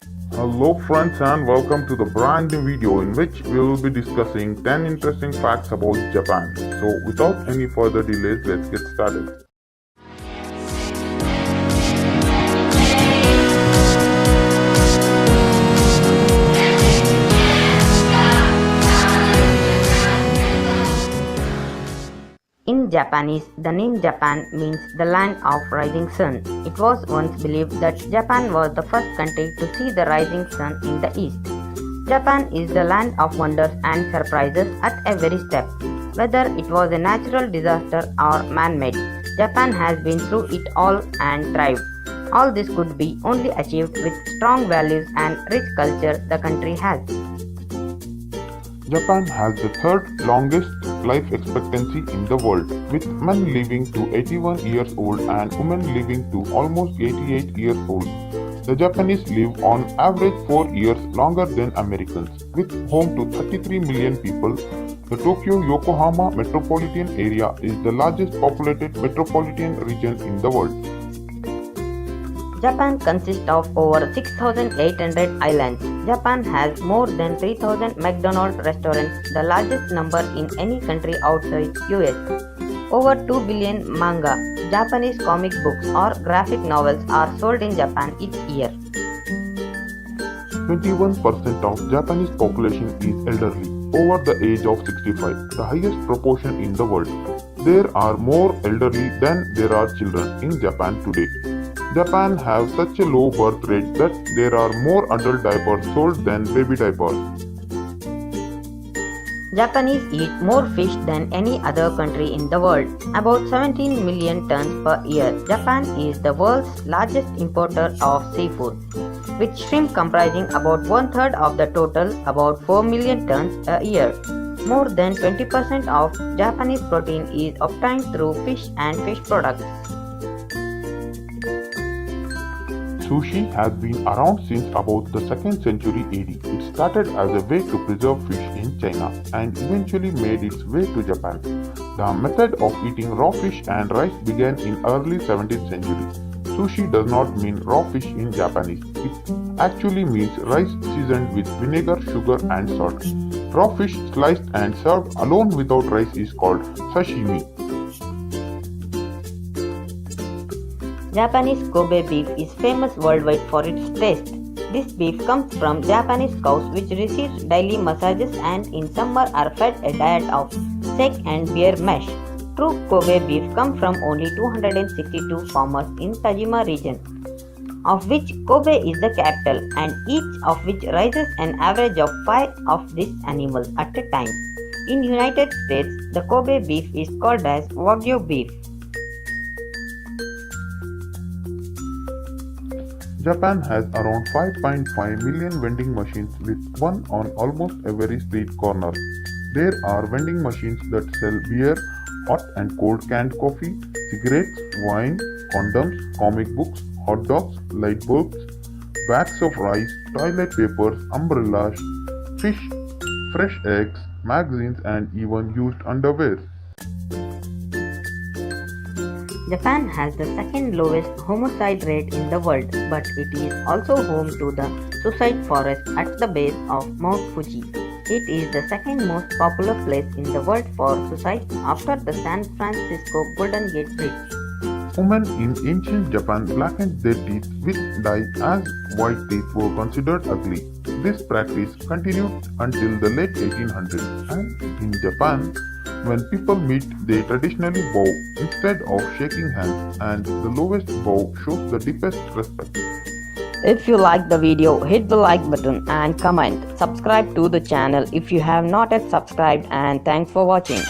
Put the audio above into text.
Hello friends and welcome to the brand new video in which we will be discussing 10 interesting facts about Japan. So without any further delays, let's get started. In Japanese, the name Japan means the land of rising sun. It was once believed that Japan was the first country to see the rising sun in the east. Japan is the land of wonders and surprises at every step. Whether it was a natural disaster or man-made, Japan has been through it all and thrived. All this could be only achieved with strong values and rich culture the country has. Japan has the third longest life expectancy in the world, with men living to 81 years old and women living to almost 88 years old. The Japanese live on average 4 years longer than Americans. With home to 33 million people, the Tokyo-Yokohama metropolitan area is the largest populated metropolitan region in the world. Japan consists of over 6,800 islands. Japan has more than 3,000 McDonald's restaurants, the largest number in any country outside US. Over 2 billion manga, Japanese comic books or graphic novels are sold in Japan each year. 21% of Japanese population is elderly, over the age of 65, the highest proportion in the world. There are more elderly than there are children in Japan today. Japan have such a low birth rate that there are more adult diapers sold than baby diapers. Japanese eat more fish than any other country in the world, about 17 million tons per year. Japan is the world's largest importer of seafood, with shrimp comprising about one-third of the total, about 4 million tons a year. More than 20% of Japanese protein is obtained through fish and fish products. Sushi has been around since about the 2nd century AD. It started as a way to preserve fish in China and eventually made its way to Japan. The method of eating raw fish and rice began in early 17th century. Sushi does not mean raw fish in Japanese. It actually means rice seasoned with vinegar, sugar and salt. Raw fish sliced and served alone without rice is called sashimi. Japanese Kobe beef is famous worldwide for its taste. This beef comes from Japanese cows which receive daily massages and in summer are fed a diet of steak and bear mash. True Kobe beef comes from only 262 farmers in Tajima region, of which Kobe is the capital, and each of which raises an average of 5 of these animals at a time. In United States, the Kobe beef is called as Wagyu beef. Japan has around 5.5 million vending machines with one on almost every street corner. There are vending machines that sell beer, hot and cold canned coffee, cigarettes, wine, condoms, comic books, hot dogs, light bulbs, bags of rice, toilet papers, umbrellas, fish, fresh eggs, magazines and even used underwear. Japan has the second lowest homicide rate in the world, but it is also home to the suicide forest at the base of Mount Fuji. It is the second most popular place in the world for suicide after the San Francisco Golden Gate Bridge. Women in ancient Japan blackened their teeth with dye as white teeth were considered ugly. This practice continued until the late 1800s, and in Japan, when people meet, they traditionally bow instead of shaking hands, and the lowest bow shows the deepest respect. If you like the video, hit the like button and comment. Subscribe to the channel if you have not yet subscribed, and thanks for watching.